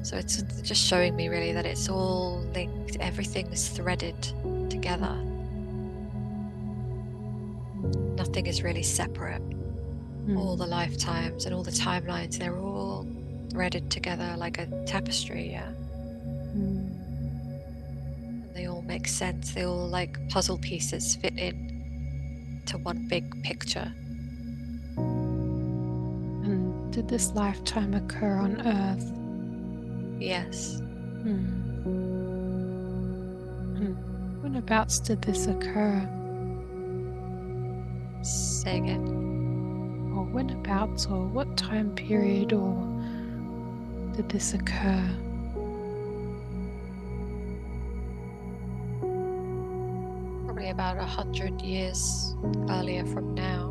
So it's just showing me really that it's all linked, everything is threaded together. Nothing is really separate. All the lifetimes and all the timelines, they're all threaded together like a tapestry, yeah. And they all make sense. They all, like puzzle pieces, fit in to one big picture. And did this lifetime occur on Earth? Yes. And whenabouts did this occur? Say again. Or whenabouts, or what time period, or did this occur? Probably about 100 years earlier from now,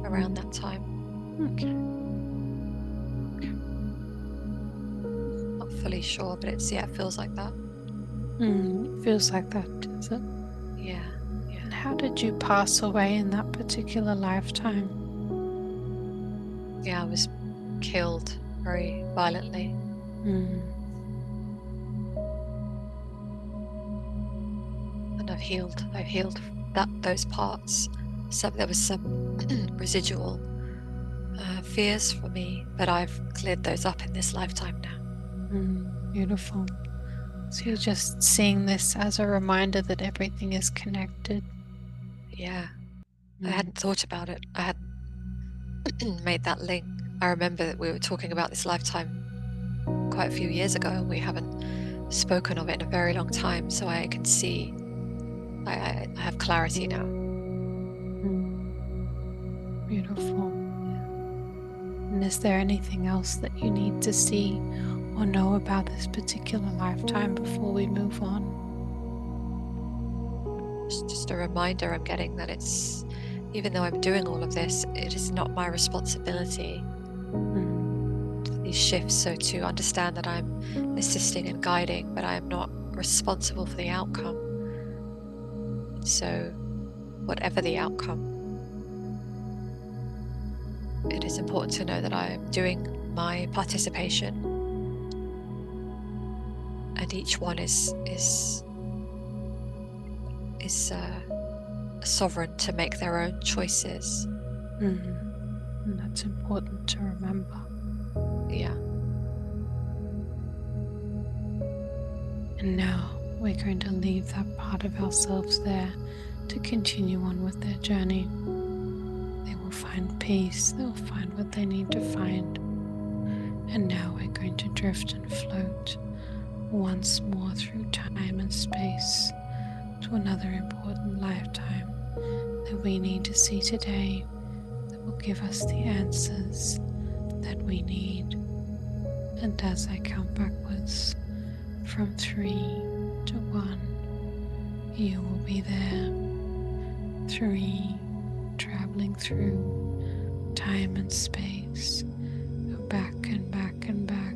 around that time. Okay. Not fully sure, but it feels like that. It feels like that, does it? Yeah. And how did you pass away in that particular lifetime? Yeah, I was killed very violently. And I've healed those parts. So there was some residual fears for me, but I've cleared those up in this lifetime now. Beautiful. So you're just seeing this as a reminder that everything is connected. Yeah. I hadn't thought about it. I hadn't made that link. I remember that we were talking about this lifetime quite a few years ago, and we haven't spoken of it in a very long time, so I can see, I have clarity now. Beautiful. And is there anything else that you need to see or know about this particular lifetime before we move on? It's just a reminder I'm getting that it's, even though I'm doing all of this, it is not my responsibility for these shifts. So to understand that I'm assisting and guiding, but I am not responsible for the outcome. So whatever the outcome, it is important to know that I am doing my participation, and each one is sovereign to make their own choices. And that's important to remember. Yeah. And now we're going to leave that part of ourselves there to continue on with their journey. They will find peace, they'll find what they need to find. And now we're going to drift and float once more through time and space to another important lifetime that we need to see today, that will give us the answers that we need. And as I count backwards from 3 to 1, you will be there. 3, traveling through time and space, go back and back and back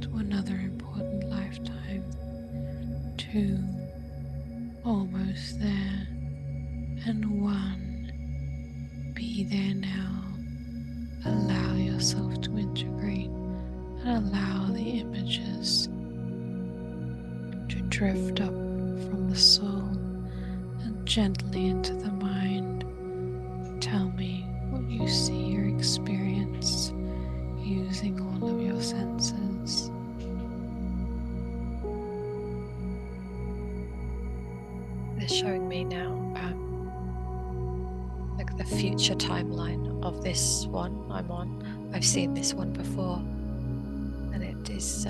to another important lifetime. 2, almost there. And 1, be there now. Allow yourself to integrate and allow the images to drift up from the soul and gently into the mind. Tell me what you see or experience using all of your senses. They're showing me now like the future timeline of this one I'm on. I've seen this one before, and it is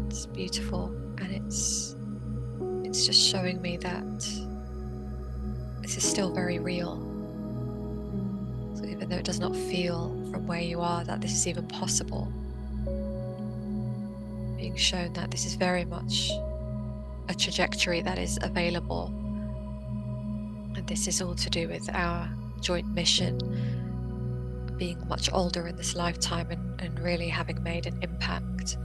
it's beautiful, and it's just showing me that this is still very real. So even though it does not feel from where you are that this is even possible, being shown that this is very much a trajectory that is available, and this is all to do with our joint mission, being much older in this lifetime and really having made an impact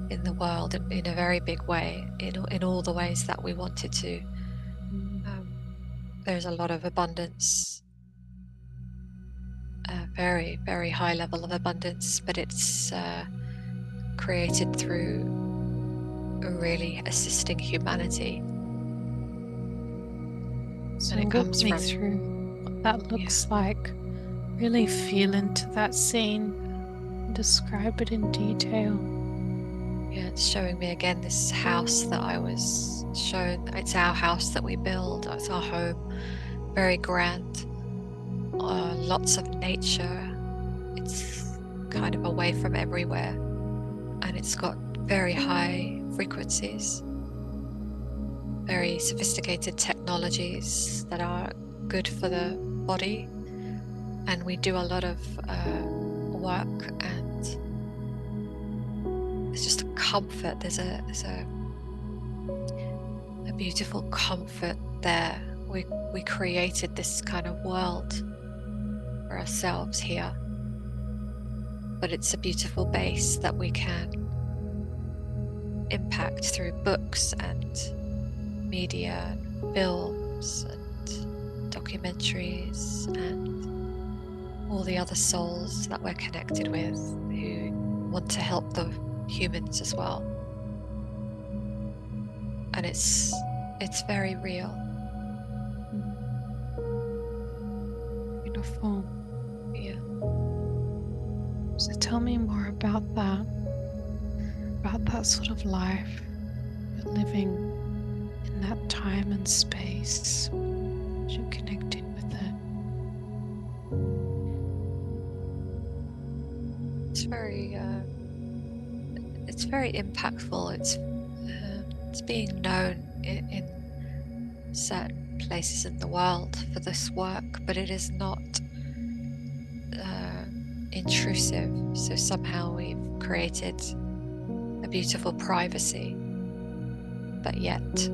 in the world in a very big way, in all the ways that we wanted to. There's a lot of abundance, a very, very high level of abundance, but it's created through really assisting humanity. So And it walk comes me from through what that looks like. Really feel into that scene. Describe it in detail. Yeah, it's showing me again this house that I was shown. It's our house that we build. It's our home. Very grand. Lots of nature. It's kind of away from everywhere. And it's got very high frequencies. Very sophisticated technologies that are good for the body. And we do a lot of work, and it's just a comfort. There's a beautiful comfort there. We created this kind of world for ourselves here, but it's a beautiful base that we can impact through books and media and films and documentaries and all the other souls that we're connected with who want to help the humans as well. And it's very real. Beautiful. Yeah. So tell me more about that sort of life you're living in that time and space as you're connecting with it. It's very impactful. It's being known in certain places in the world for this work, but it is not intrusive. So somehow we've created a beautiful privacy, but yet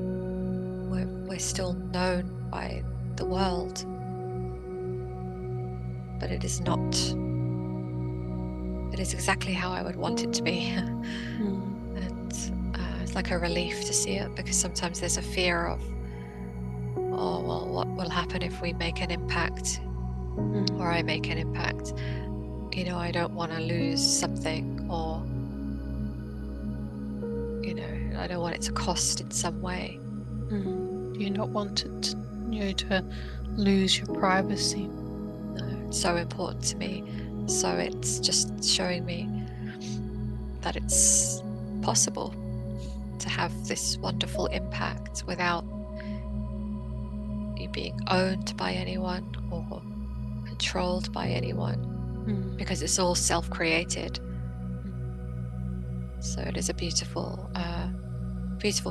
we're still known by the world. But it is not. It is exactly how I would want it to be. And it's like a relief to see it, because sometimes there's a fear of, oh, well, what will happen if we make an impact, or I make an impact? You know, I don't want to lose something, or, you know, I don't want it to cost in some way. Do you not want it to lose your privacy? No, it's so important to me. So it's just showing me that it's possible to have this wonderful impact without you being owned by anyone or controlled by anyone, because it's all self-created. So it is a beautiful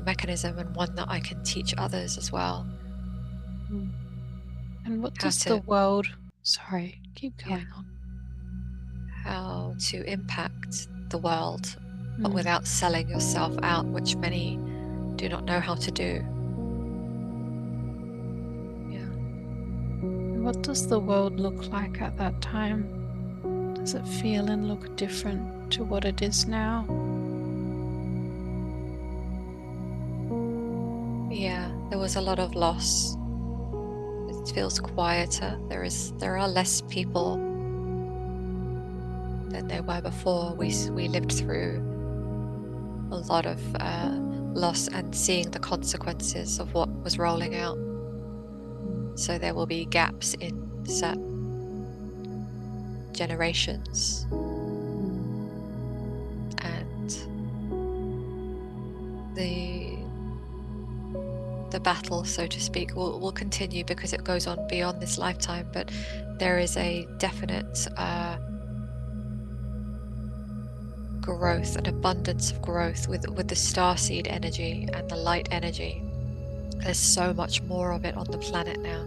mechanism, and one that I can teach others as well. And what does the world... Sorry, keep going on. How to impact the world, but without selling yourself out, which many do not know how to do. What does the world look like at that time? Does it feel and look different to what it is now? Yeah, there was a lot of loss. It feels quieter. There are less people than there were before. We lived through a lot of loss and seeing the consequences of what was rolling out. So there will be gaps in certain generations, and the battle, so to speak, will continue, because it goes on beyond this lifetime. But there is a definite growth, an abundance of growth with the starseed energy and the light energy. There's so much more of it on the planet now.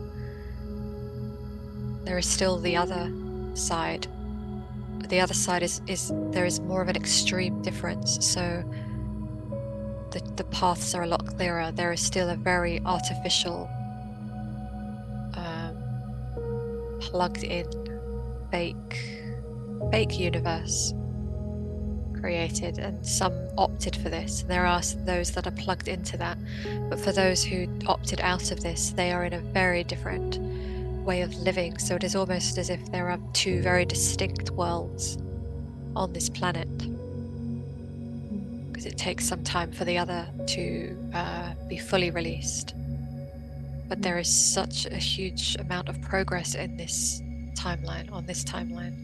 There is still the other side. The other side is there is more of an extreme difference. So the paths are a lot clearer. There is still a very artificial, plugged in, fake universe created, and some opted for this. There are those that are plugged into that, but for those who opted out of this, they are in a very different way of living. So it is almost as if there are two very distinct worlds on this planet. because it takes some time for the other to be fully released. But there is such a huge amount of progress in this timeline, on this timeline.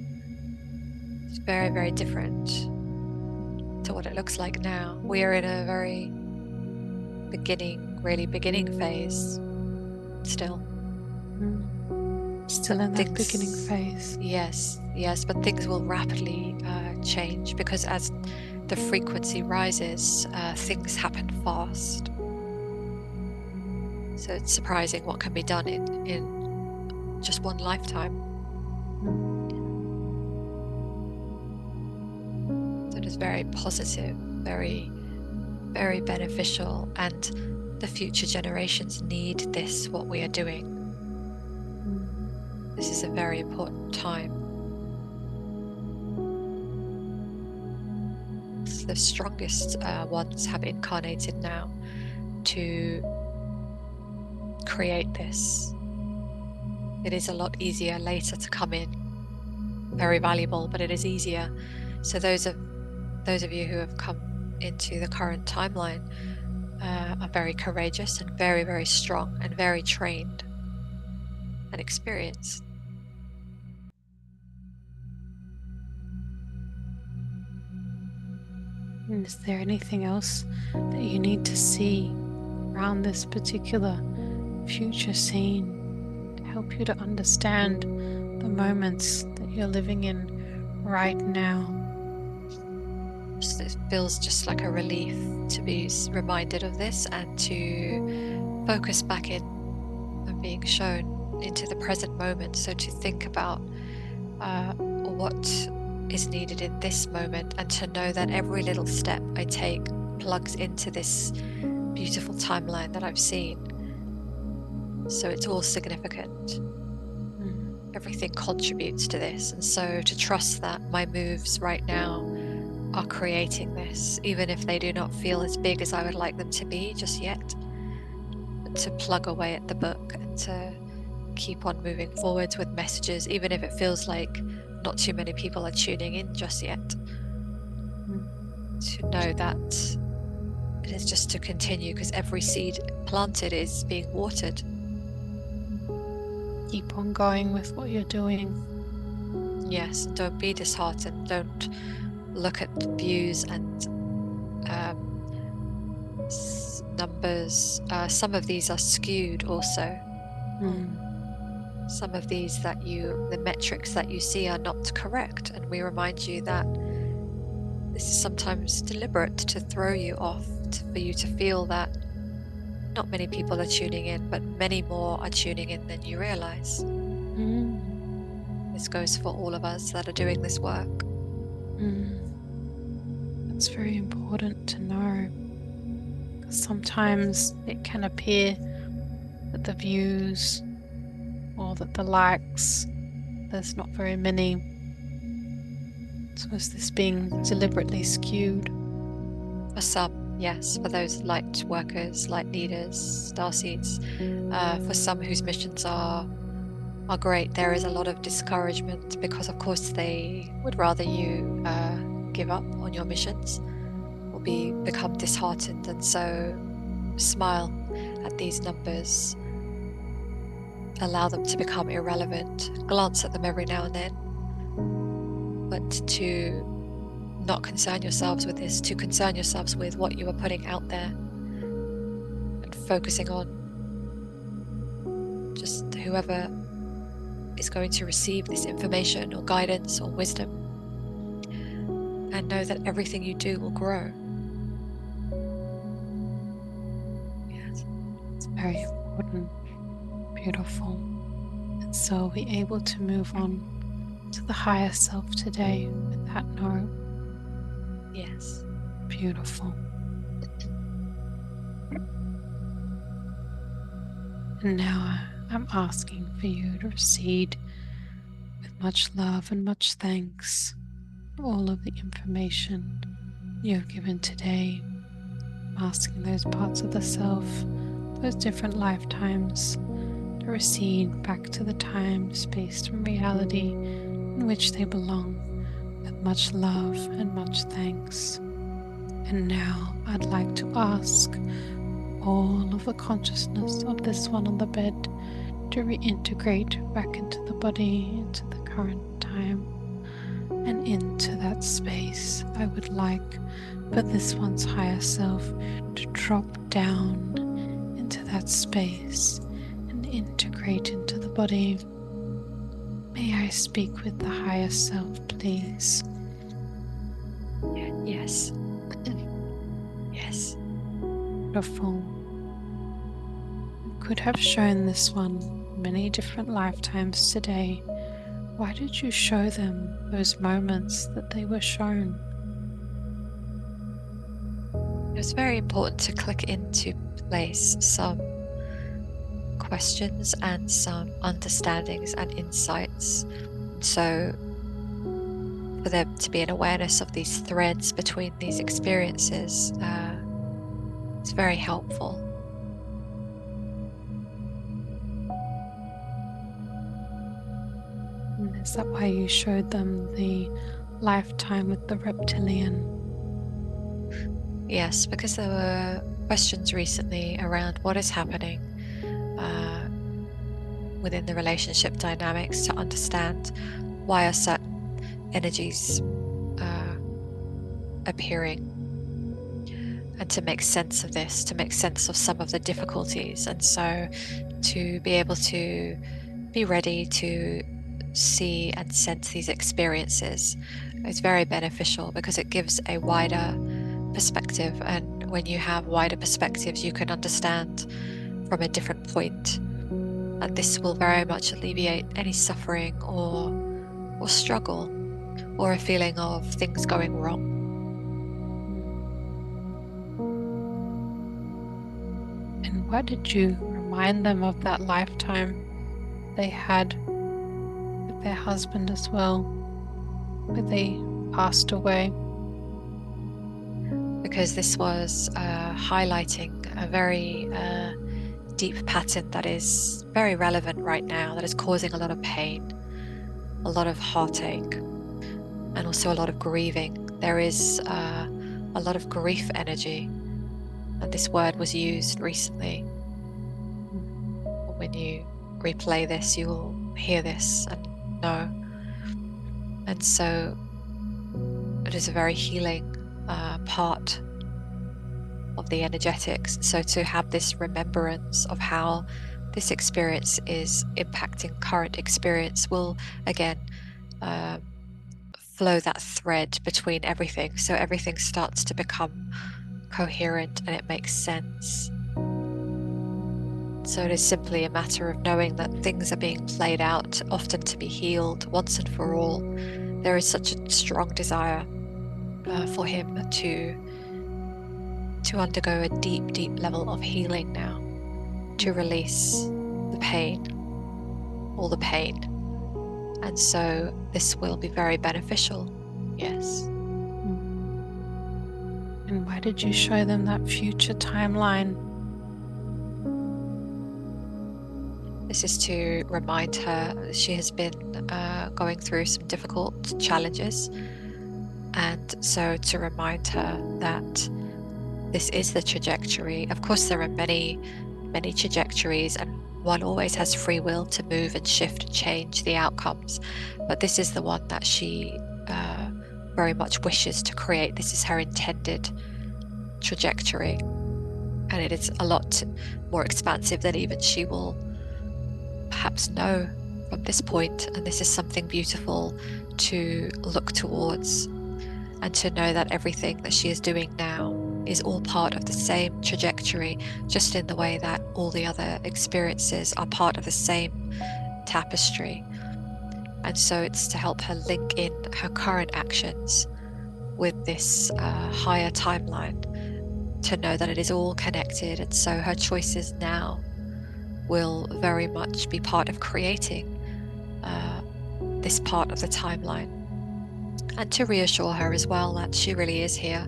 It's very, very different to what it looks like now. We are in a very really beginning phase still. Still in that beginning phase. Yes, but things will rapidly change, because as the frequency rises, things happen fast. So it's surprising what can be done in just one lifetime. So it is very positive, very, very beneficial, and the future generations need this, what we are doing. This is a very important time. The strongest ones have incarnated now to create this. It is a lot easier later to come in. Very valuable, but it is easier. So those of you who have come into the current timeline are very courageous and very, very strong and very trained and experienced. And is there anything else that you need to see around this particular future scene to help you to understand the moments that you're living in right now? It feels just like a relief to be reminded of this and to focus back in and being shown into the present moment. So to think about what is needed in this moment, and to know that every little step I take plugs into this beautiful timeline that I've seen. So it's all significant. Everything contributes to this, and so to trust that my moves right now are creating this, even if they do not feel as big as I would like them to be just yet. But to plug away at the book and to keep on moving forwards with messages, even if it feels like not too many people are tuning in just yet. To know that it is just to continue, because every seed planted is being watered. Keep on going with what you're doing. Yes, don't be disheartened. Don't look at views and numbers. Some of these are skewed also. Some of these the metrics that you see are not correct, and we remind you that this is sometimes deliberate to throw you off, for you to feel that not many people are tuning in, but many more are tuning in than you realize. This goes for all of us that are doing this work. It's very important to know, because sometimes it can appear that the views or that the likes, there's not very many. So is this being deliberately skewed? For some, yes. For those light workers, light leaders, starseeds, for some whose missions are great, there is a lot of discouragement, because of course they would rather you give up on your missions or become disheartened, and so smile at these numbers, allow them to become irrelevant, glance at them every now and then, but to not concern yourselves with this, to concern yourselves with what you are putting out there and focusing on just whoever is going to receive this information or guidance or wisdom, and know that everything you do will grow. Yes. It's very important. Beautiful. And so we're able to move on to the higher self today with that note. Yes. Beautiful. And now I'm asking for you to recede with much love and much thanks for all of the information you've given today. I'm asking those parts of the self, those different lifetimes, to recede back to the time, space, and reality in which they belong, with much love and much thanks. And now I'd like to ask all of the consciousness of this one on the bed to reintegrate back into the body, into the current time, and into that space. I would like for this one's higher self to drop down into that space and integrate into the body. May I speak with the higher self, please? Yes. Yes. Beautiful. You could have shown this one many different lifetimes today. Why did you show them those moments that they were shown? It was very important to click into place some questions and some understandings and insights. So for there to be an awareness of these threads between these experiences, it's very helpful. And is that why you showed them the lifetime with the reptilian? Yes, because there were questions recently around what is happening within the relationship dynamics to understand why are certain energies appearing, and to make sense of this, to make sense of some of the difficulties. And so to be able to be ready to see and sense these experiences is very beneficial because it gives a wider perspective, and when you have wider perspectives you can understand from a different point, and this will very much alleviate any suffering or struggle or a feeling of things going wrong. And why did you remind them of that lifetime they had with their husband as well, where they passed away? Because this was highlighting a very deep pattern that is very relevant right now, that is causing a lot of pain, a lot of heartache, and also a lot of grieving. There is a lot of grief energy, and this word was used recently. When you replay this, you will hear this and know. And so it is a very healing part of the energetics. So to have this remembrance of how this experience is impacting current experience will again flow that thread between everything, so everything starts to become coherent and it makes sense. So it is simply a matter of knowing that things are being played out, often to be healed once and for all. There is such a strong desire for him to undergo a deep level of healing now, to release the pain, all the pain. And so this will be very beneficial. Yes. And why did you show them that future timeline? This is to remind her she has been going through some difficult challenges, and so to remind her that this is the trajectory. Of course, there are many trajectories, and one always has free will to move and shift and change the outcomes, but this is the one that she very much wishes to create. This is her intended trajectory, and it is a lot more expansive than even she will perhaps know from this point. And this is something beautiful to look towards, and to know that everything that she is doing now is all part of the same trajectory, just in the way that all the other experiences are part of the same tapestry. And so it's to help her link in her current actions with this higher timeline, to know that it is all connected. And so her choices now will very much be part of creating this part of the timeline, and to reassure her as well that she really is here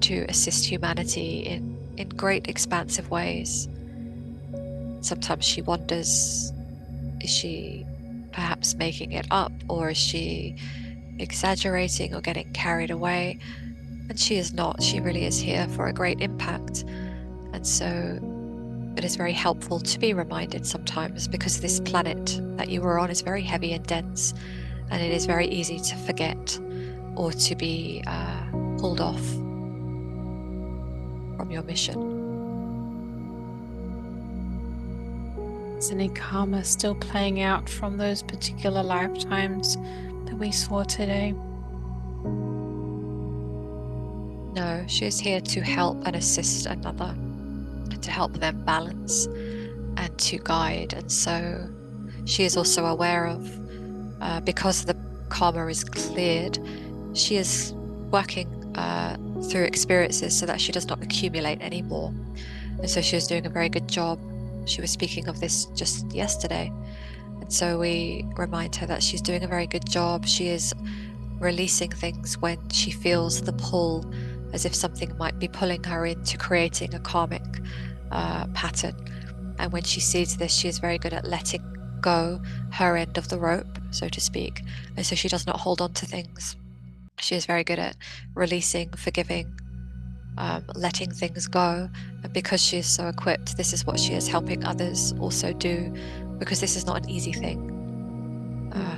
to assist humanity in great expansive ways. Sometimes she wonders, is she perhaps making it up, or is she exaggerating or getting carried away? And she is not. She really is here for a great impact. And so it is very helpful to be reminded sometimes, because this planet that you were on is very heavy and dense, and it is very easy to forget or to be pulled off from your mission. Is any karma still playing out from those particular lifetimes that we saw today? No, she is here to help and assist another, to help them balance and to guide. And so she is also aware of, because the karma is cleared, she is working through experiences so that she does not accumulate anymore. And so she is doing a very good job. She was speaking of this just yesterday. And so we remind her that she's doing a very good job. She is releasing things when she feels the pull, as if something might be pulling her into creating a karmic pattern. And when she sees this, she is very good at letting go her end of the rope, so to speak. And so she does not hold on to things. She is very good at releasing, forgiving, letting things go. And because she is so equipped, this is what she is helping others also do, because this is not an easy thing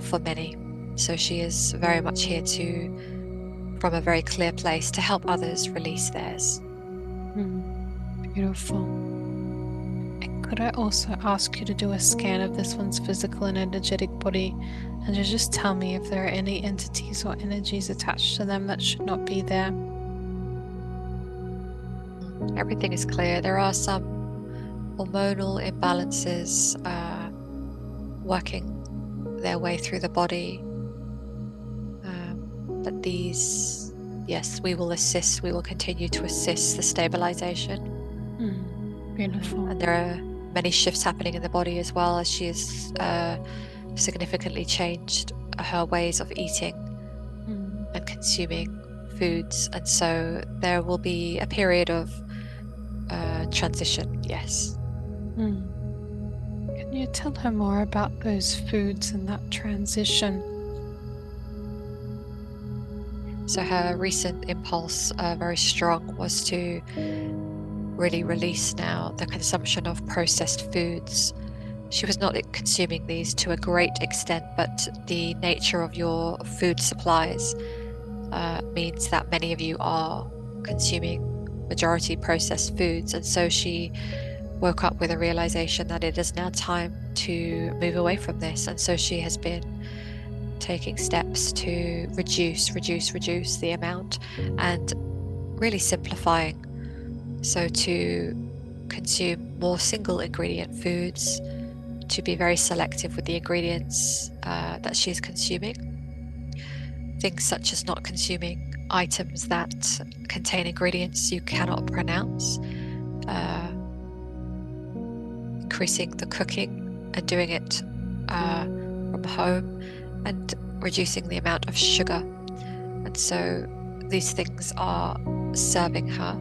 for many. So she is very much here to, from a very clear place, to help others release theirs. Beautiful. And could I also ask you to do a scan of this one's physical and energetic body, and to just tell me if there are any entities or energies attached to them that should not be there? Everything is clear. There are some hormonal imbalances working their way through the body. But these, yes, we will assist. We will continue to assist the stabilization. Beautiful. And there are many shifts happening in the body as well, as she has significantly changed her ways of eating and consuming foods. And so there will be a period of transition, yes. Can you tell her more about those foods and that transition? So her recent impulse, very strong, was to really release now the consumption of processed foods. She was not consuming these to a great extent, but the nature of your food supplies means that many of you are consuming majority processed foods. And so she woke up with a realization that it is now time to move away from this. And so she has been taking steps to reduce the amount and really simplifying. So to consume more single ingredient foods, to be very selective with the ingredients that she is consuming. Things such as not consuming items that contain ingredients you cannot pronounce, increasing the cooking and doing it from home, and reducing the amount of sugar. And so these things are serving her,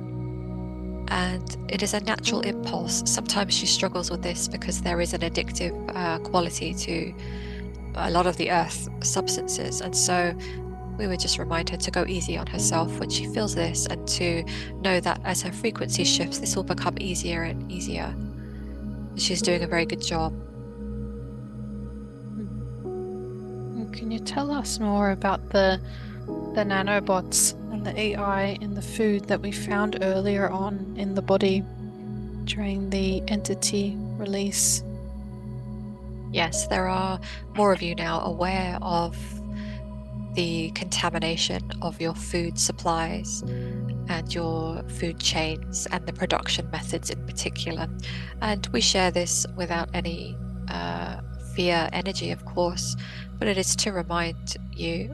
and it is a natural impulse. Sometimes she struggles with this because there is an addictive quality to a lot of the earth substances. And so we would just remind her to go easy on herself when she feels this, and to know that as her frequency shifts, this will become easier and easier. She's doing a very good job. Can you tell us more about the nanobots and the AI in the food that we found earlier on in the body during the entity release? Yes, there are more of you now aware of the contamination of your food supplies and your food chains and the production methods in particular. And we share this without any fear energy, of course, but it is to remind you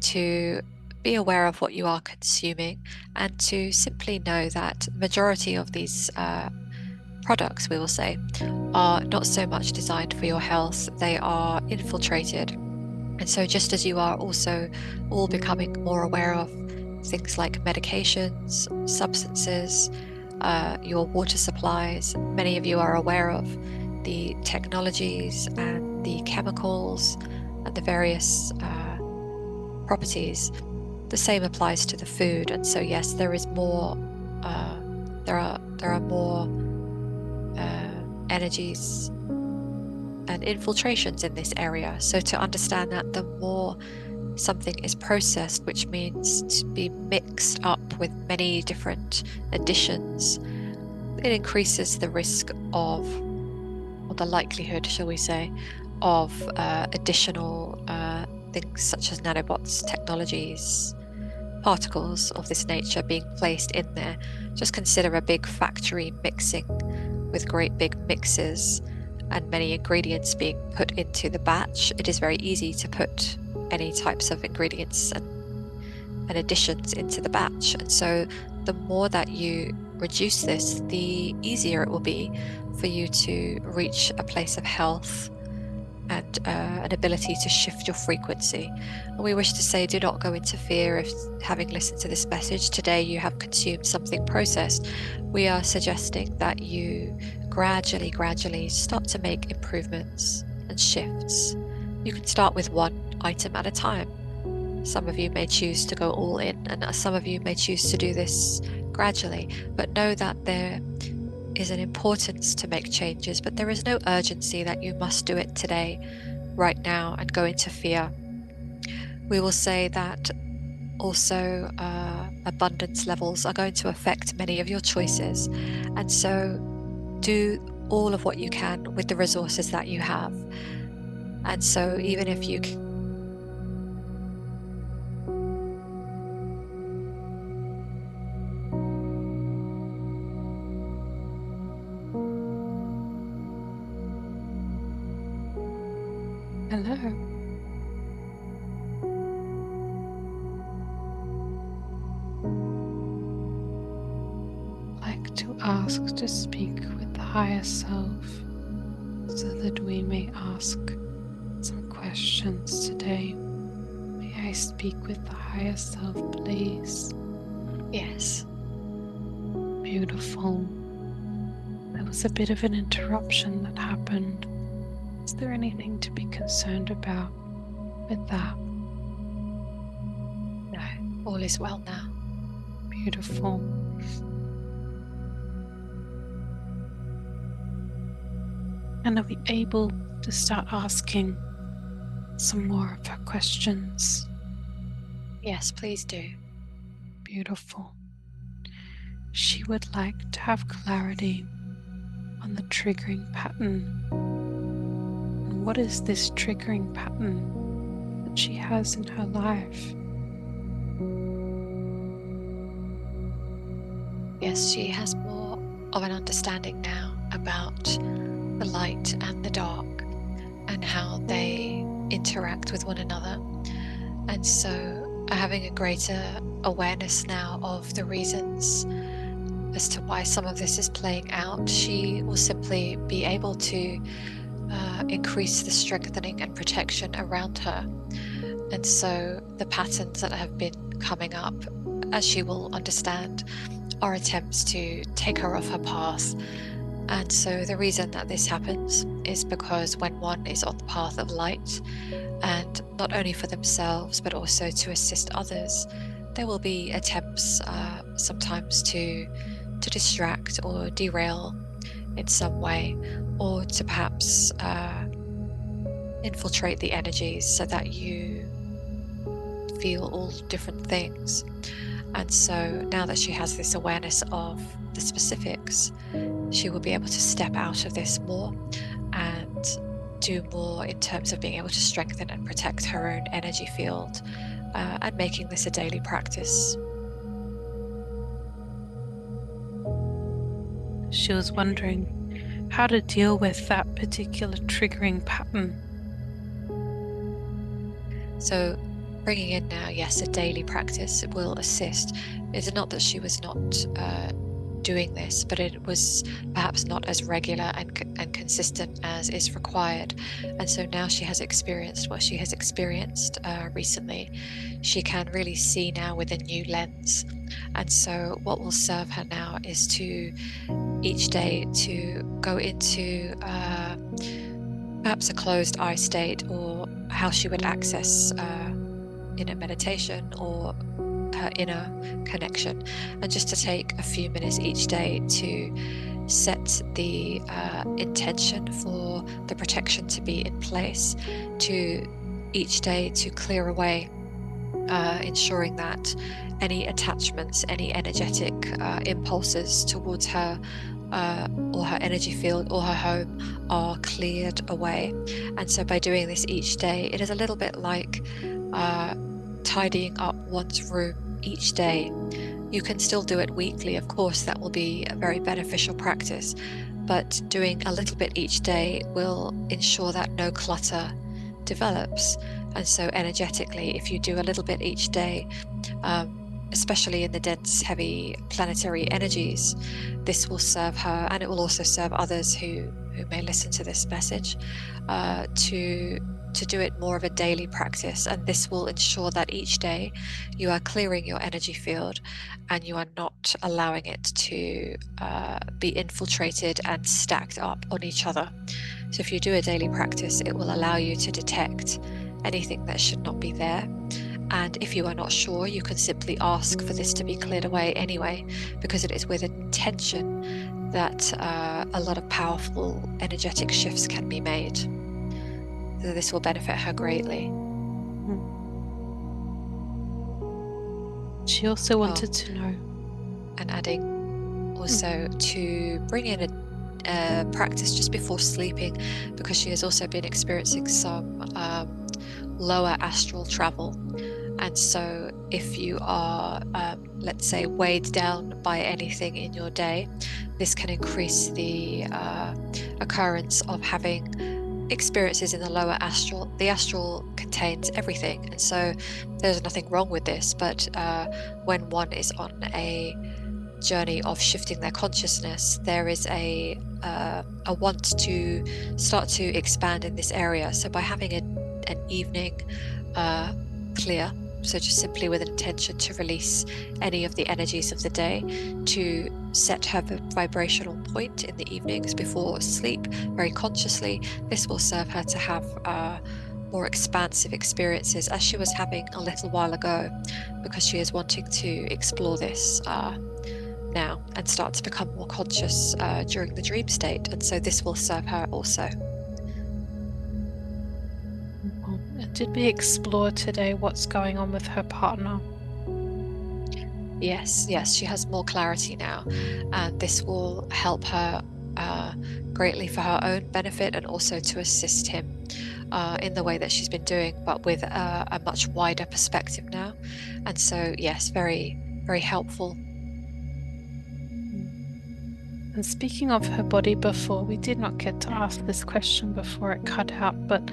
to be aware of what you are consuming, and to simply know that the majority of these products, we will say, are not so much designed for your health. They are infiltrated. And so just as you are also all becoming more aware of things like medications, substances, your water supplies, many of you are aware of the technologies and the chemicals and the various properties the same applies to the food. And so yes, there is more. There are more energies and infiltrations in this area. So to understand that, the more something is processed, which means to be mixed up with many different additions, it increases the risk of, or the likelihood, shall we say, of additional things such as nanobots, technologies, particles of this nature being placed in there. Just consider a big factory mixing with great big mixes and many ingredients being put into the batch. It is very easy to put any types of ingredients and additions into the batch. And so the more that you reduce this, the easier it will be for you to reach a place of health and an ability to shift your frequency. And we wish to say, do not go into fear if, having listened to this message today, you have consumed something processed. We are suggesting that you gradually start to make improvements and shifts. You can start with one item at a time. Some of you may choose to go all in, and some of you may choose to do this gradually, but know that there is an importance to make changes, but there is no urgency that you must do it today, right now, and go into fear. We will say that also abundance levels are going to affect many of your choices, and so do all of what you can with the resources that you have. And so even if you Hello. I'd like to ask to speak with the higher self so that we may ask some questions today. May I speak with the higher self, please? Yes. Beautiful. There was a bit of an interruption that happened. Is there anything to be concerned about with that? No, all is well now. Beautiful. And are we able to start asking some more of her questions? Yes, please do. Beautiful. She would like to have clarity on the triggering pattern. And what is this triggering pattern that she has in her life? Yes, she has more of an understanding now about the light and the dark and how they interact with one another. And so having a greater awareness now of the reasons as to why some of this is playing out, she will simply be able to increase the strengthening and protection around her. And so the patterns that have been coming up, as she will understand, are attempts to take her off her path. And so the reason that this happens is because when one is on the path of light, and not only for themselves but also to assist others, there will be attempts sometimes to distract or derail in some way, or to perhaps infiltrate the energies so that you feel all different things. And so now that she has this awareness of the specifics, she will be able to step out of this more and do more in terms of being able to strengthen and protect her own energy field, and making this a daily practice. She was wondering how to deal with that particular triggering pattern. So bringing in now, yes, a daily practice will assist. It's not that she was not doing this, but it was perhaps not as regular and consistent as is required. And so now she has experienced what she has experienced recently. She can really see now with a new lens. And so what will serve her now is to each day to go into perhaps a closed eye state, or how she would access in a meditation or her inner connection, and just to take a few minutes each day to set the intention for the protection to be in place, to each day to clear away, ensuring that any attachments, any energetic impulses towards her or her energy field or her home are cleared away. And so by doing this each day, it is a little bit like tidying up one's room each day. You can still do it weekly, of course, that will be a very beneficial practice, but doing a little bit each day will ensure that no clutter develops. And so energetically, if you do a little bit each day, especially in the dense, heavy planetary energies, this will serve her, and it will also serve others who may listen to this message, to do it more of a daily practice. And this will ensure that each day you are clearing your energy field and you are not allowing it to be infiltrated and stacked up on each other. So if you do a daily practice, it will allow you to detect anything that should not be there. And if you are not sure, you can simply ask for this to be cleared away anyway, because it is with intention that a lot of powerful energetic shifts can be made. So this will benefit her greatly. She also wanted to know. And adding also to bring in a practice just before sleeping, because she has also been experiencing some lower astral travel. And so if you are, let's say, weighed down by anything in your day, this can increase the occurrence of having experiences in the lower astral. The astral contains everything, and so there's nothing wrong with this, but when one is on a journey of shifting their consciousness, there is a want to start to expand in this area. So by having an evening clear, so just simply with an intention to release any of the energies of the day, to set her vibrational point in the evenings before sleep very consciously, this will serve her to have more expansive experiences, as she was having a little while ago, because she is wanting to explore this now and start to become more conscious during the dream state. And so this will serve her also. Did we explore today what's going on with her partner? Yes, she has more clarity now, and this will help her greatly for her own benefit, and also to assist him in the way that she's been doing, but with a much wider perspective now. And so yes, very, very helpful. And speaking of her body before, we did not get to ask this question before it cut out, but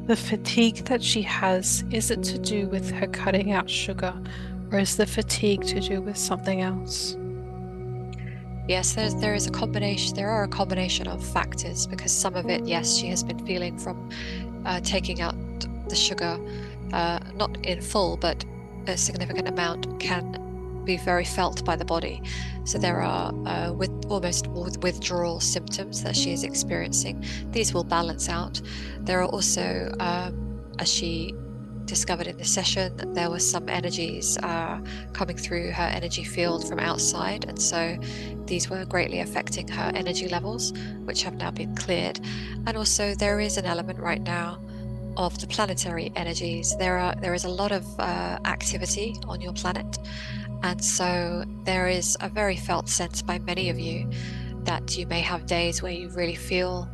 the fatigue that she has, is it to do with her cutting out sugar, or is the fatigue to do with something else? Yes, there is a combination. There are a combination of factors, because some of it, yes, she has been feeling from taking out the sugar, not in full, but a significant amount can be very felt by the body. So there are almost withdrawal symptoms that she is experiencing. These will balance out. There are also, as she discovered in the session, there were some energies coming through her energy field from outside, and so these were greatly affecting her energy levels, which have now been cleared. And also there is an element right now of the planetary energies. There is a lot of activity on your planet, and so there is a very felt sense by many of you that you may have days where you really feel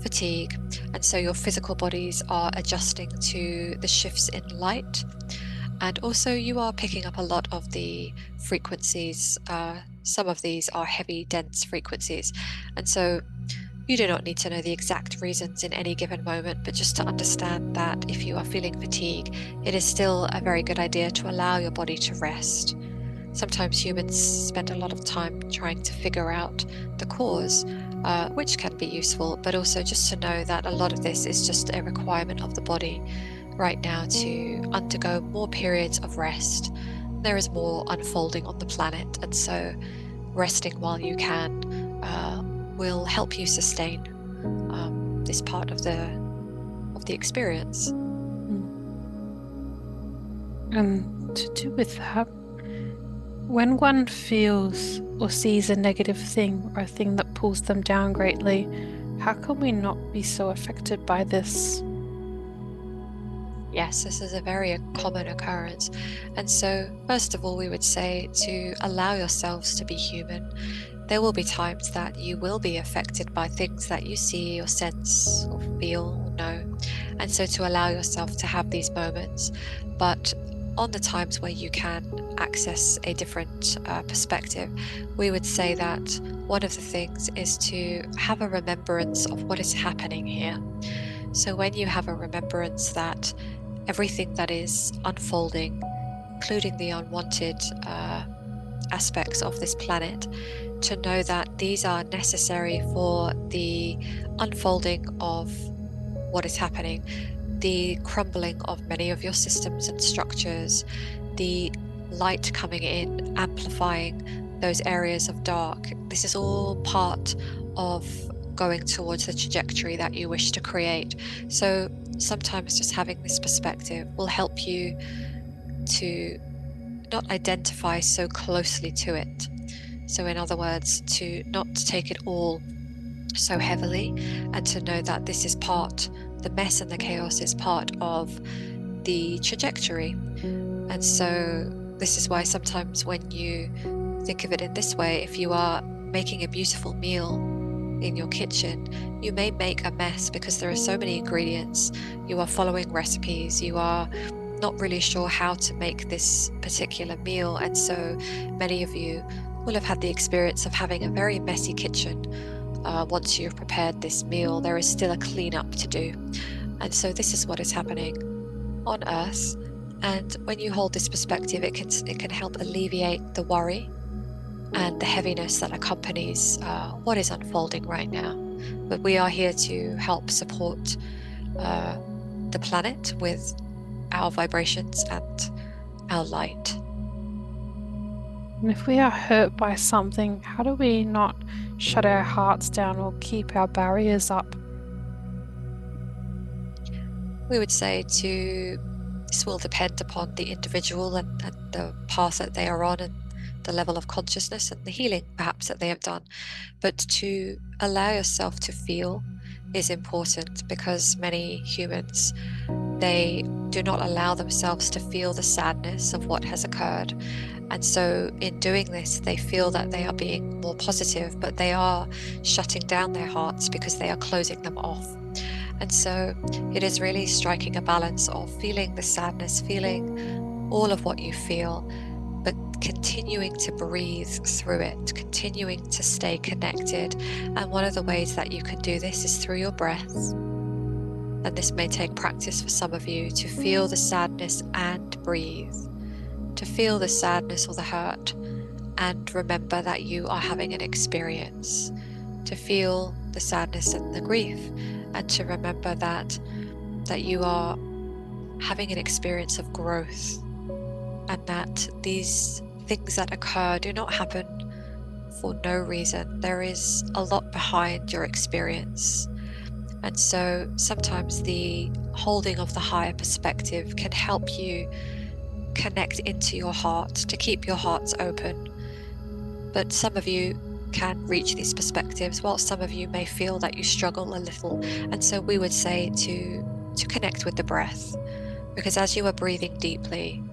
fatigue, and so your physical bodies are adjusting to the shifts in light, and also you are picking up a lot of the frequencies. Some of these are heavy, dense frequencies, and so you do not need to know the exact reasons in any given moment, but just to understand that if you are feeling fatigue, it is still a very good idea to allow your body to rest. Sometimes humans spend a lot of time trying to figure out the cause, which can be useful, but also just to know that a lot of this is just a requirement of the body right now to undergo more periods of rest. There is more unfolding on the planet, and so resting while you can will help you sustain this part of the experience. And to do with that, When one feels or sees a negative thing or a thing that pulls them down greatly, how can we not be so affected by this? Yes, this is a very common occurrence. And so, first of all, we would say to allow yourselves to be human. There will be times that you will be affected by things that you see or sense or feel or know. And so, to allow yourself to have these moments. But on the times where you can access a different perspective, we would say that one of the things is to have a remembrance of what is happening here. So, when you have a remembrance that everything that is unfolding, including the unwanted aspects of this planet, to know that these are necessary for the unfolding of what is happening, the crumbling of many of your systems and structures, the light coming in, amplifying those areas of dark. This is all part of going towards the trajectory that you wish to create. So sometimes just having this perspective will help you to not identify so closely to it. So, in other words, to not take it all so heavily, and to know that this is part, the mess and the chaos is part of the trajectory. And so, this is why sometimes when you think of it in this way, if you are making a beautiful meal in your kitchen, you may make a mess because there are so many ingredients. You are following recipes, you are not really sure how to make this particular meal, and so many of you will have had the experience of having a very messy kitchen. Once you've prepared this meal, there is still a cleanup to do. And so this is what is happening on Earth. And when you hold this perspective, it can help alleviate the worry and the heaviness that accompanies what is unfolding right now. But we are here to help support the planet with our vibrations and our light. And if we are hurt by something, how do we not shut our hearts down or keep our barriers up? We would say this will depend upon the individual and the path that they are on, and the level of consciousness and the healing perhaps that they have done. But to allow yourself to feel is important, because many humans, they do not allow themselves to feel the sadness of what has occurred. And so in doing this, they feel that they are being more positive, but they are shutting down their hearts because they are closing them off. And so it is really striking a balance of feeling the sadness, feeling all of what you feel, but continuing to breathe through it, continuing to stay connected. And one of the ways that you can do this is through your breath. And this may take practice for some of you, to feel the sadness and breathe, to feel the sadness or the hurt and remember that you are having an experience, to feel the sadness and the grief, and to remember that you are having an experience of growth, and that these things that occur do not happen for no reason. There is a lot behind your experience. And so sometimes the holding of the higher perspective can help you connect into your heart, to keep your hearts open. But some of you can reach these perspectives, while some of you may feel that you struggle a little. And so we would say to connect with the breath, because as you are breathing deeply,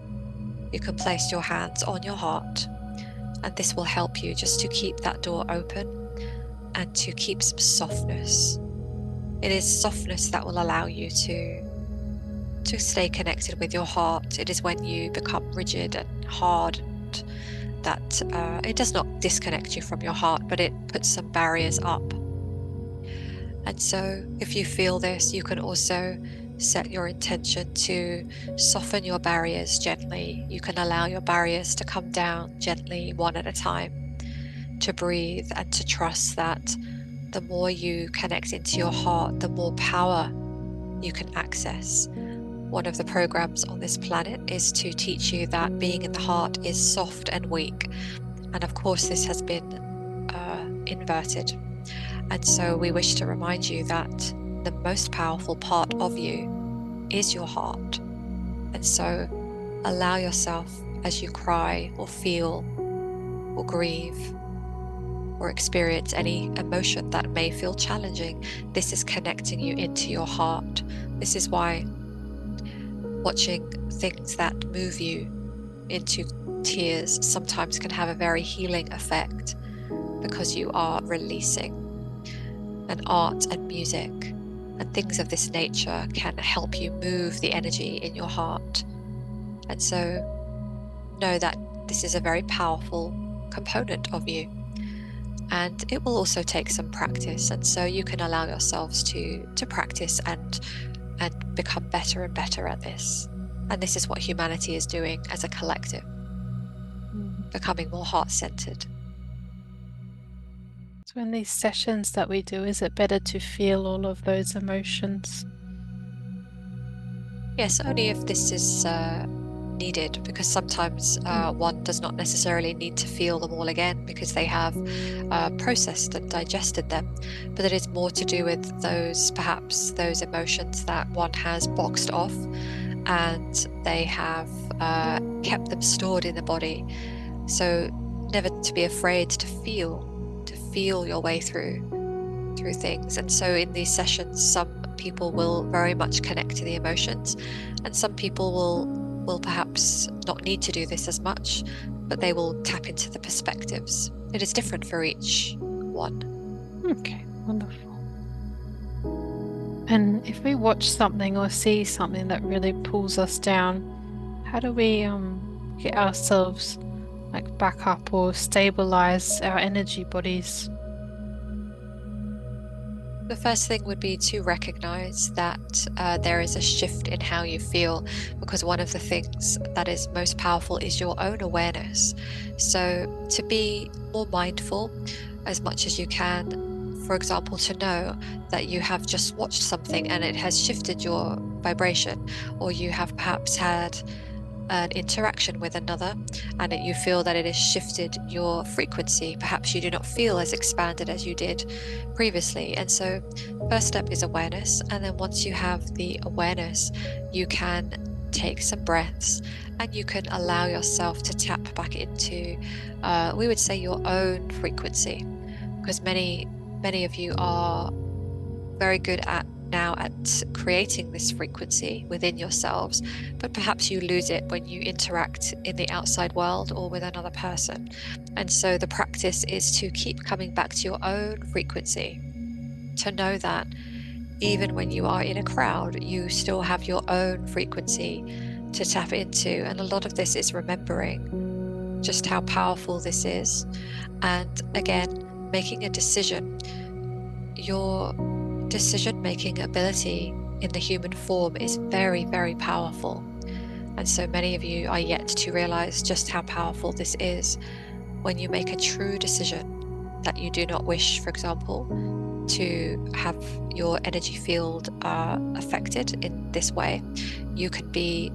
you can place your hands on your heart, and this will help you just to keep that door open and to keep some softness. It is softness that will allow you to stay connected with your heart. It is when you become rigid and hard that it does not disconnect you from your heart, but it puts some barriers up. And so if you feel this, you can also set your intention to soften your barriers gently. You can allow your barriers to come down gently, one at a time, to breathe and to trust that the more you connect into your heart, the more power you can access. One of the programs on this planet is to teach you that being in the heart is soft and weak. And of course, this has been inverted. And so we wish to remind you that the most powerful part of you is your heart. And so allow yourself, as you cry or feel or grieve or experience any emotion that may feel challenging, this is connecting you into your heart. This is why watching things that move you into tears sometimes can have a very healing effect, because you are releasing. And art and music and things of this nature can help you move the energy in your heart. And so know that this is a very powerful component of you. And it will also take some practice. And so you can allow yourselves to practice and become better and better at this. And this is what humanity is doing as a collective, becoming more heart-centered. So in these sessions that we do, is it better to feel all of those emotions? Yes, only if this is needed, because sometimes one does not necessarily need to feel them all again because they have processed and digested them. But it is more to do with perhaps those emotions that one has boxed off, and they have kept them stored in the body. So never to be afraid to feel your way through things. And so in these sessions, some people will very much connect to the emotions, and some people will perhaps not need to do this as much, but they will tap into the perspectives. It is different for each one. Okay, wonderful. And if we watch something or see something that really pulls us down, how do we get ourselves back up or stabilize our energy bodies? The first thing would be to recognize that there is a shift in how you feel, because one of the things that is most powerful is your own awareness. So to be more mindful as much as you can, for example, to know that you have just watched something and it has shifted your vibration, or you have perhaps had an interaction with another and you feel that it has shifted your frequency. Perhaps you do not feel as expanded as you did previously. And so first step is awareness, and then once you have the awareness, you can take some breaths and you can allow yourself to tap back into we would say your own frequency, because many of you are very good at creating this frequency within yourselves, but perhaps you lose it when you interact in the outside world or with another person. And so the practice is to keep coming back to your own frequency, to know that even when you are in a crowd, you still have your own frequency to tap into. And a lot of this is remembering just how powerful this is. And again, making a decision. Your decision-making ability in the human form is very, very powerful. And so many of you are yet to realize just how powerful this is. When you make a true decision that you do not wish, for example, to have your energy field affected in this way, you can be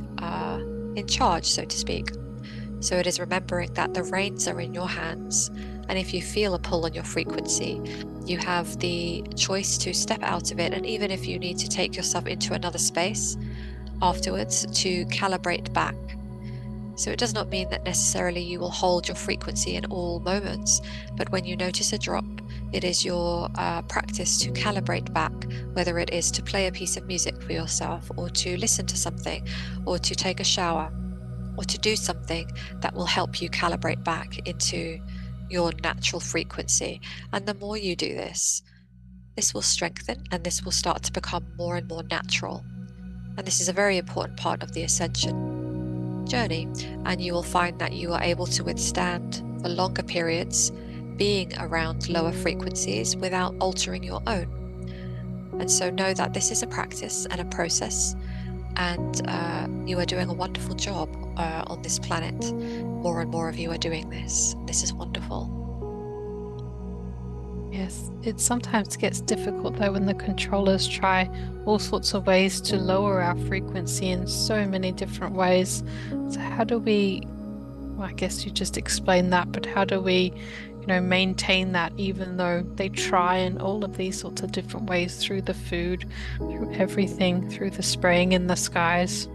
in charge, so to speak. So it is remembering that the reins are in your hands, and if you feel a pull on your frequency, you have the choice to step out of it, and even if you need to take yourself into another space afterwards to calibrate back. So it does not mean that necessarily you will hold your frequency in all moments, but when you notice a drop, it is your practice to calibrate back, whether it is to play a piece of music for yourself, or to listen to something, or to take a shower, or to do something that will help you calibrate back into your natural frequency. And the more you do this, this will strengthen, and this will start to become more and more natural. And this is a very important part of the ascension journey. And you will find that you are able to withstand for longer periods being around lower frequencies without altering your own. And so know that this is a practice and a process, and you are doing a wonderful job on this planet. More and more of you are doing this. This is wonderful. Yes, it sometimes gets difficult though when the controllers try all sorts of ways to lower our frequency in so many different ways. So how do we, well, I guess you just explained that, but how do we, maintain that even though they try in all of these sorts of different ways, through the food, through everything, through the spraying in the skies?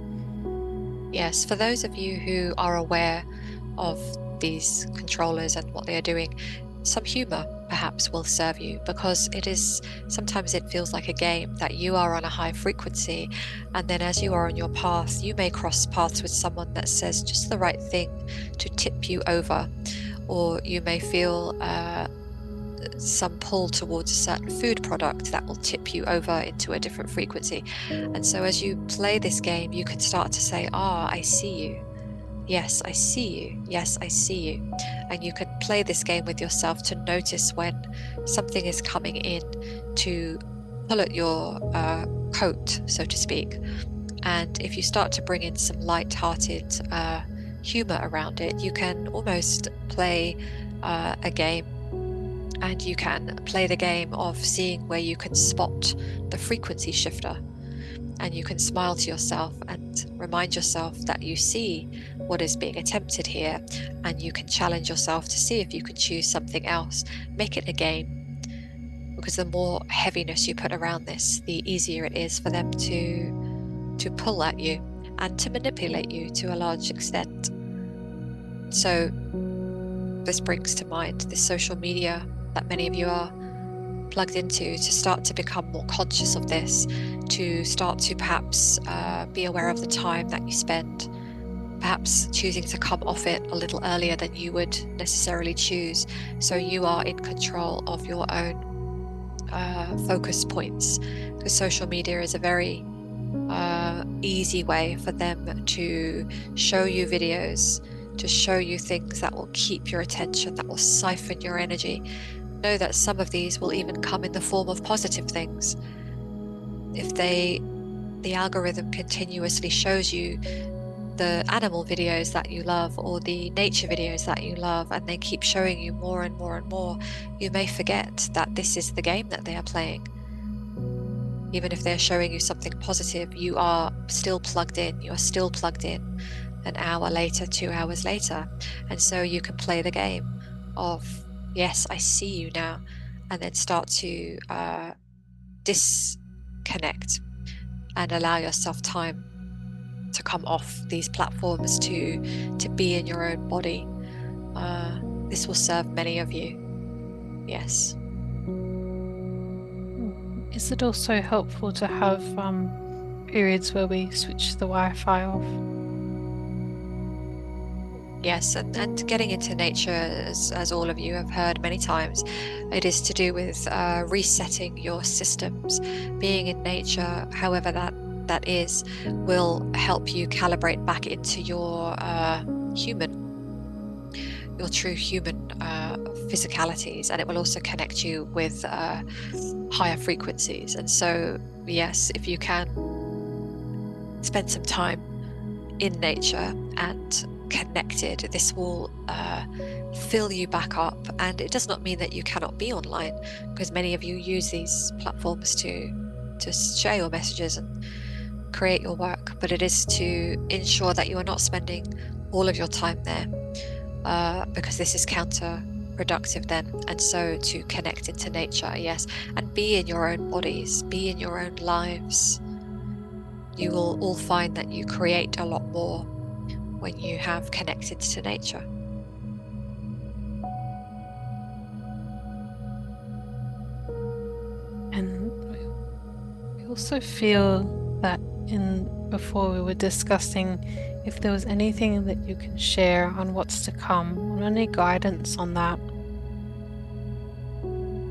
Yes, for those of you who are aware of these controllers and what they are doing, some humor perhaps will serve you, because sometimes it feels like a game, that you are on a high frequency, and then as you are on your path, you may cross paths with someone that says just the right thing to tip you over, or you may feel some pull towards a certain food product that will tip you over into a different frequency. And so as you play this game, you can start to say, I see you. Yes, I see you. Yes, I see you. And you can play this game with yourself to notice when something is coming in to pull at your coat, so to speak. And if you start to bring in some light-hearted humor around it, you can almost play a game. And you can play the game of seeing where you can spot the frequency shifter. And you can smile to yourself and remind yourself that you see what is being attempted here, and you can challenge yourself to see if you can choose something else. Make it a game, because the more heaviness you put around this, the easier it is for them to pull at you and to manipulate you to a large extent. So this brings to mind this social media that many of you are plugged into, to start to become more conscious of this, to start to perhaps be aware of the time that you spend, perhaps choosing to come off it a little earlier than you would necessarily choose, so you are in control of your own focus points. Because social media is a very easy way for them to show you videos, to show you things that will keep your attention, that will siphon your energy. Know that some of these will even come in the form of positive things. If the algorithm continuously shows you the animal videos that you love, or the nature videos that you love, and they keep showing you more and more and more, you may forget that this is the game that they are playing. Even if they're showing you something positive, you are still plugged in. You are still plugged in an hour later, 2 hours later. And so you can play the game of, yes, I see you now, and then start to disconnect and allow yourself time to come off these platforms, to be in your own body. This will serve many of you. Yes. Is it also helpful to have periods where we switch the Wi-Fi off? Yes, and getting into nature, as all of you have heard many times, it is to do with resetting your systems. Being in nature, however that is, will help you calibrate back into your true human physicalities, and it will also connect you with higher frequencies. And so, yes, if you can spend some time in nature and connected, this will fill you back up. And it does not mean that you cannot be online, because many of you use these platforms to share your messages and create your work, but it is to ensure that you are not spending all of your time there, because this is counterproductive then. And so to connect into nature, yes, and be in your own bodies, be in your own lives. You will all find that you create a lot more when you have connected to nature. And we also feel that before we were discussing if there was anything that you can share on what's to come, or any guidance on that.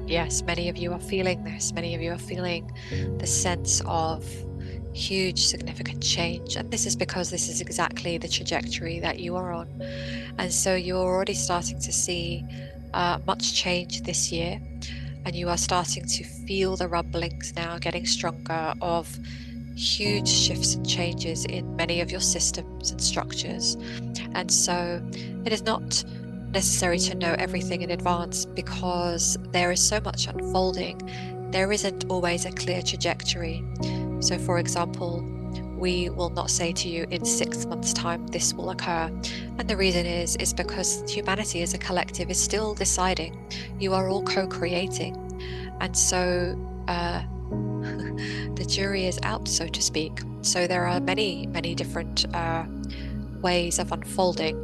Yes, many of you are feeling this. Many of you are feeling the sense of huge significant change, and this is because this is exactly the trajectory that you are on. And so you're already starting to see much change this year, and you are starting to feel the rumblings now getting stronger of huge shifts and changes in many of your systems and structures. And so it is not necessary to know everything in advance, because there is so much unfolding. There isn't always a clear trajectory. So for example, we will not say to you in 6 months' time this will occur. And the reason is because humanity as a collective is still deciding. You are all co-creating. And so the jury is out, so to speak. So there are many, many different ways of unfolding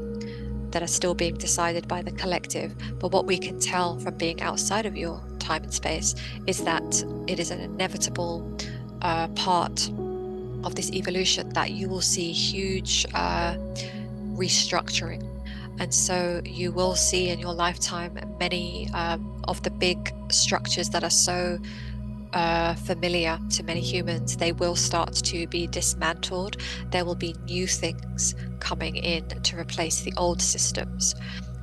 that are still being decided by the collective. But what we can tell from being outside of your time and space is that it is an inevitable part of this evolution that you will see huge restructuring. And so you will see in your lifetime many of the big structures that are so familiar to many humans, they will start to be dismantled. There will be new things coming in to replace the old systems.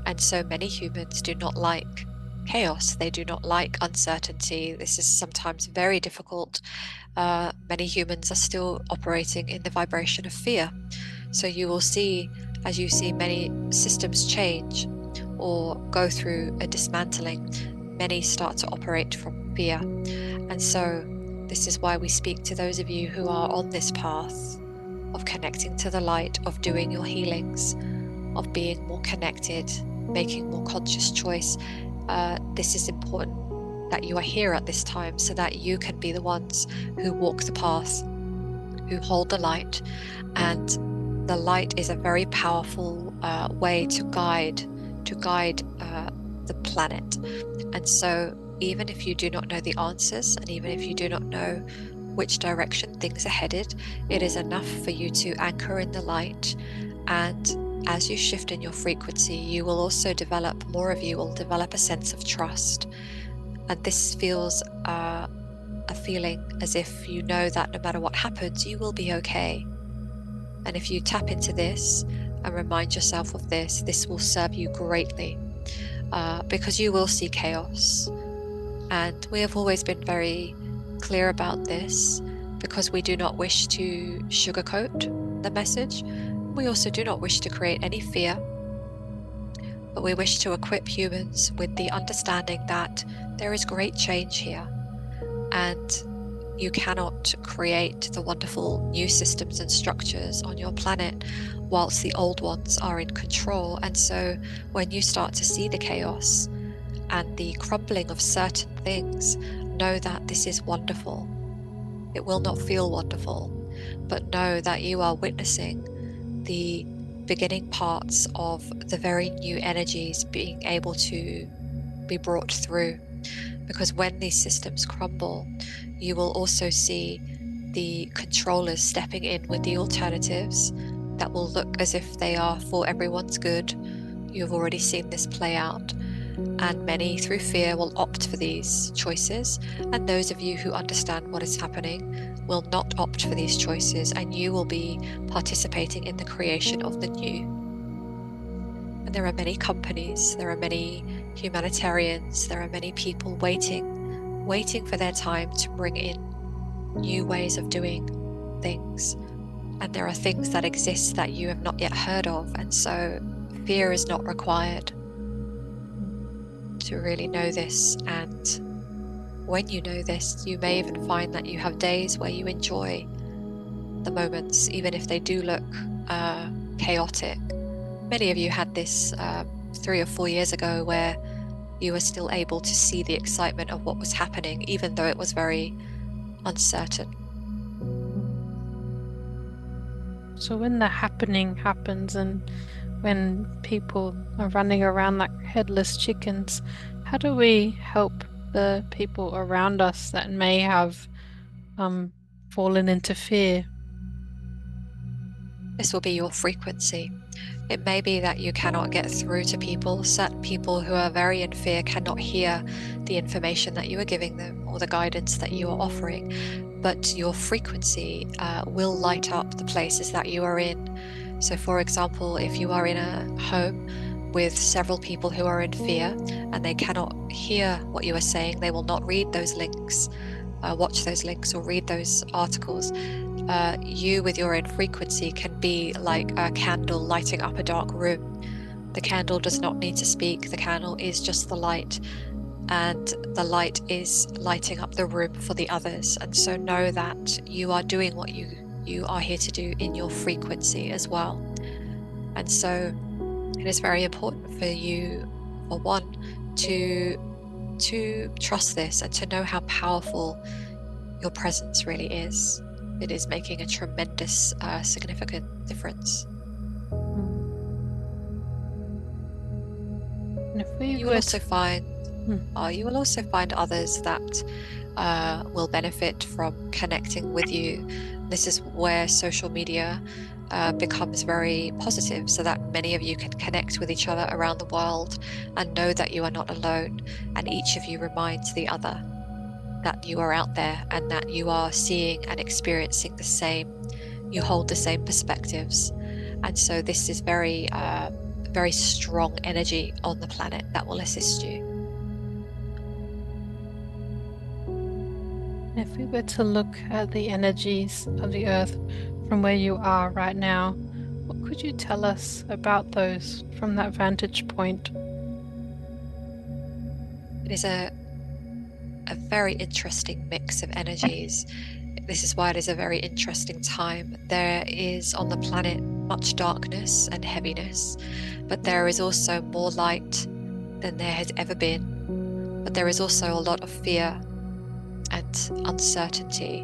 And so many humans do not like chaos. They do not like uncertainty. This is sometimes very difficult. Many humans are still operating in the vibration of fear. So you will see, as you see many systems change or go through a dismantling, many start to operate from fear. And so this is why we speak to those of you who are on this path of connecting to the light, of doing your healings, of being more connected, making more conscious choice. This is important that you are here at this time so that you can be the ones who walk the path, who hold the light. And the light is a very powerful way to guide the planet. And so even if you do not know the answers, and even if you do not know which direction things are headed, it is enough for you to anchor in the light. And as you shift in your frequency, you will also develop, more of you will develop a sense of trust. And this feels a feeling as if you know that no matter what happens, you will be okay. And if you tap into this and remind yourself of this, this will serve you greatly, because you will see chaos. And we have always been very clear about this, because we do not wish to sugarcoat the message. We also do not wish to create any fear, but we wish to equip humans with the understanding that there is great change here, and you cannot create the wonderful new systems and structures on your planet whilst the old ones are in control. And so when you start to see the chaos and the crumbling of certain things, know that this is wonderful. It will not feel wonderful, but know that you are witnessing the beginning parts of the very new energies being able to be brought through. Because when these systems crumble, you will also see the controllers stepping in with the alternatives that will look as if they are for everyone's good. You've already seen this play out. And many, through fear, will opt for these choices. And those of you who understand what is happening will not opt for these choices, and you will be participating in the creation of the new. And there are many companies, there are many humanitarians, there are many people waiting for their time to bring in new ways of doing things. And there are things that exist that you have not yet heard of. And so fear is not required to really know this. And when you know this, you may even find that you have days where you enjoy the moments, even if they do look chaotic. Many of you had this 3 or 4 years ago, where you were still able to see the excitement of what was happening, even though it was very uncertain. So when the happening happens and when people are running around like headless chickens, how do we help the people around us that may have fallen into fear? This will be your frequency. It may be that you cannot get through to people. Certain people who are very in fear cannot hear the information that you are giving them or the guidance that you are offering, but your frequency will light up the places that you are in. So for example, if you are in a home with several people who are in fear and they cannot hear what you are saying, they will not read those links, watch those links or read those articles. You with your own frequency can be like a candle lighting up a dark room. The candle does not need to speak. The candle is just the light, and the light is lighting up the room for the others. And so know that you are doing what you are here to do in your frequency as well. And so it is very important for you, for one, to trust this and to know how powerful your presence really is. It is making a tremendous, significant difference. And if we You will were also to, find Hmm. you will also find others that will benefit from connecting with you. This is where social media becomes very positive, so that many of you can connect with each other around the world and know that you are not alone, and each of you reminds the other that you are out there and that you are seeing and experiencing the same. You hold the same perspectives, and so this is very strong energy on the planet that will assist you. If we were to look at the energies of the earth from where you are right now, what could you tell us about those from that vantage point? It is a very interesting mix of energies. This is why it is a very interesting time. There is on the planet much darkness and heaviness, but there is also more light than there has ever been. But there is also a lot of fear and uncertainty.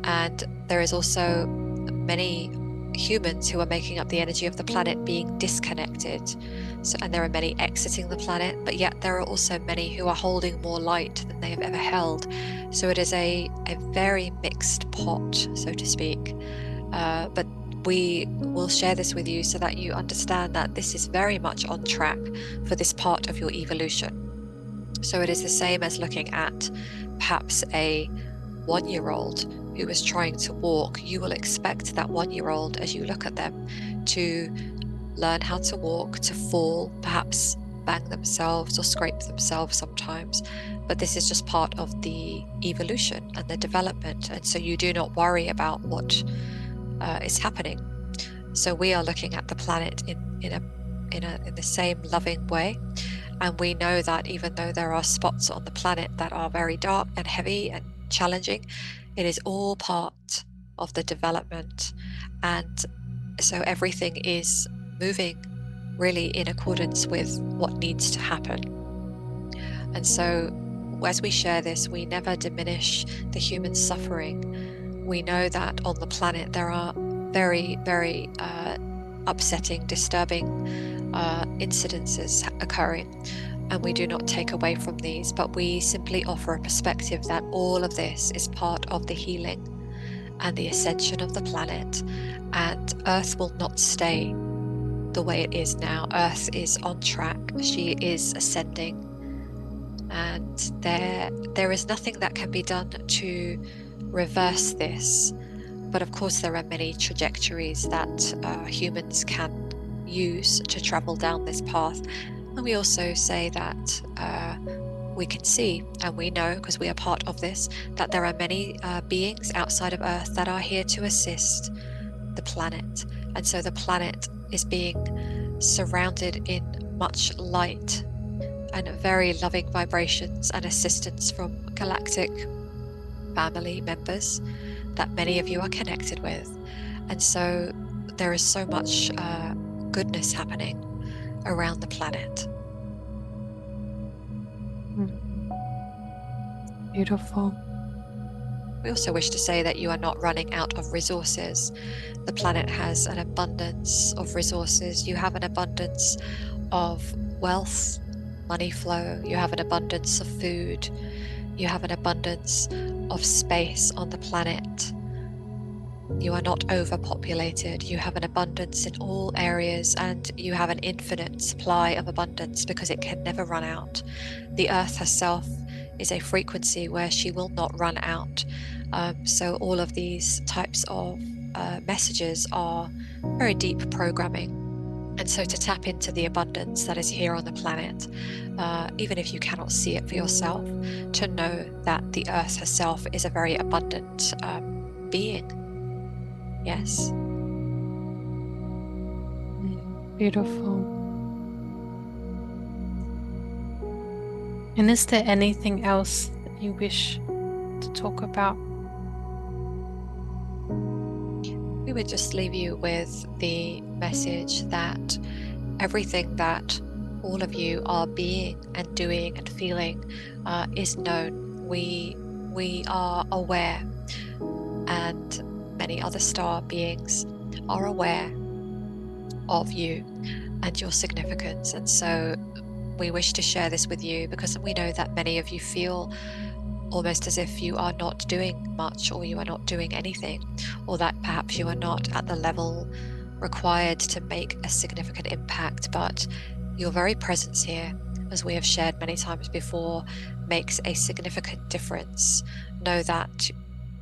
And there is also many humans who are making up the energy of the planet being disconnected. And there are many exiting the planet, but yet there are also many who are holding more light than they have ever held. So it is a very mixed pot, so to speak. But we will share this with you so that you understand that this is very much on track for this part of your evolution. So it is the same as looking at perhaps a 1-year-old who is trying to walk. You will expect that 1-year-old, as you look at them, to learn how to walk, to fall, perhaps bang themselves or scrape themselves sometimes. But this is just part of the evolution and the development. And so you do not worry about what is happening. So we are looking at the planet in the same loving way. And we know that even though there are spots on the planet that are very dark and heavy and challenging, it is all part of the development. And so everything is moving really in accordance with what needs to happen. And so as we share this, we never diminish the human suffering. We know that on the planet there are very, very upsetting, disturbing incidences occurring, and we do not take away from these, but we simply offer a perspective that all of this is part of the healing and the ascension of the planet, and Earth will not stay the way it is now. Earth is on track, she is ascending, and there is nothing that can be done to reverse this. But of course there are many trajectories that humans can use to travel down this path. And we also say that we can see, and we know because we are part of this, that there are many beings outside of Earth that are here to assist the planet. And so the planet is being surrounded in much light and very loving vibrations and assistance from galactic family members that many of you are connected with. And so there is so much goodness happening around the planet. Beautiful. We also wish to say that you are not running out of resources. The planet has an abundance of resources. You have an abundance of wealth, money flow. You have an abundance of food. You have an abundance of space on the planet. You are not overpopulated. You have an abundance in all areas, and you have an infinite supply of abundance because it can never run out. The Earth herself is a frequency where she will not run out. So all of these types of messages are very deep programming. And so to tap into the abundance that is here on the planet, even if you cannot see it for yourself, to know that the Earth herself is a very abundant being. Yes. Beautiful. And is there anything else that you wish to talk about? We would just leave you with the message that everything that all of you are being and doing and feeling is known. We are aware, and many other star beings are aware of you and your significance. And so we wish to share this with you because we know that many of you feel almost as if you are not doing much, or you are not doing anything, or that perhaps you are not at the level required to make a significant impact. But your very presence here, as we have shared many times before, makes a significant difference. Know that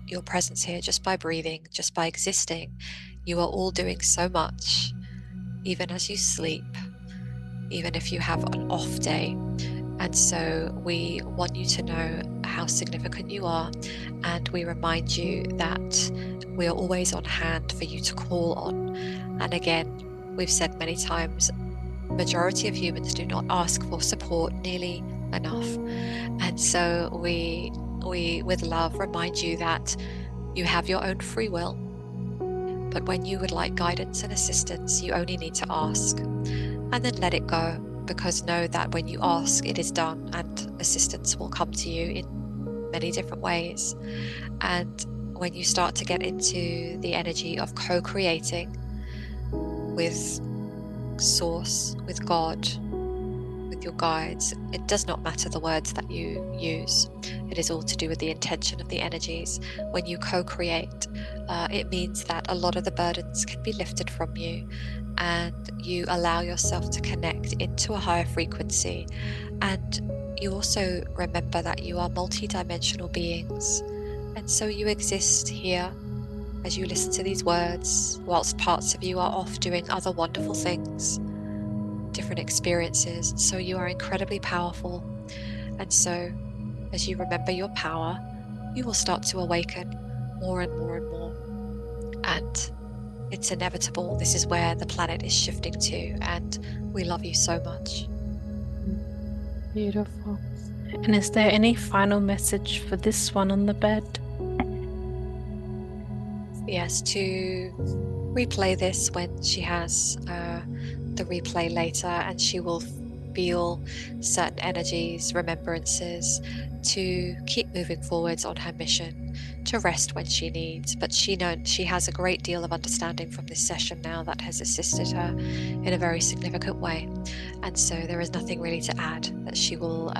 your presence here, just by breathing, just by existing, you are all doing so much, even as you sleep, even if you have an off day. And so we want you to know how significant you are, and we remind you that we are always on hand for you to call on. And again, we've said many times, majority of humans do not ask for support nearly enough. And so we with love remind you that you have your own free will, but when you would like guidance and assistance, you only need to ask, and then let it go, because know that when you ask, it is done, and assistance will come to you in many different ways. And when you start to get into the energy of co-creating with Source, with God, with your guides, it does not matter the words that you use. It is all to do with the intention of the energies. When you co-create, it means that a lot of the burdens can be lifted from you, and you allow yourself to connect into a higher frequency. And you also remember that you are multi-dimensional beings, and so you exist here as you listen to these words, whilst parts of you are off doing other wonderful things, different experiences. So you are incredibly powerful. And so as you remember your power, you will start to awaken more and more and more. And it's inevitable. This is where the planet is shifting to, and we love you so much. Beautiful. And is there any final message for this one on the bed? Yes, to replay this when she has the replay later, and she will feel certain energies, remembrances, to keep moving forwards on her mission, to rest when she needs. But she has a great deal of understanding from this session now that has assisted her in a very significant way, and so there is nothing really to add. That she will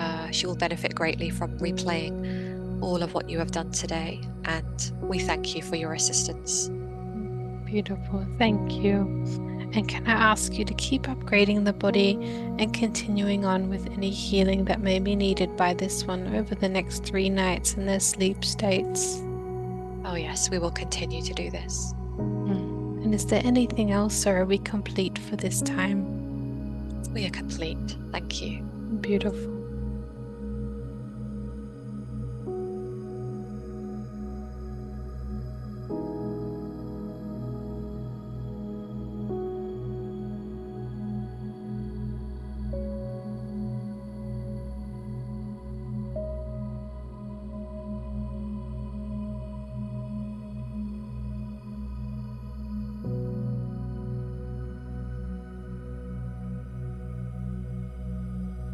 benefit greatly from replaying all of what you have done today, and we thank you for your assistance. Beautiful, thank you. And can I ask you to keep upgrading the body and continuing on with any healing that may be needed by this one over the next 3 nights in their sleep states? Oh yes, we will continue to do this. And is there anything else, or are we complete for this time? We are complete. Thank you. Beautiful.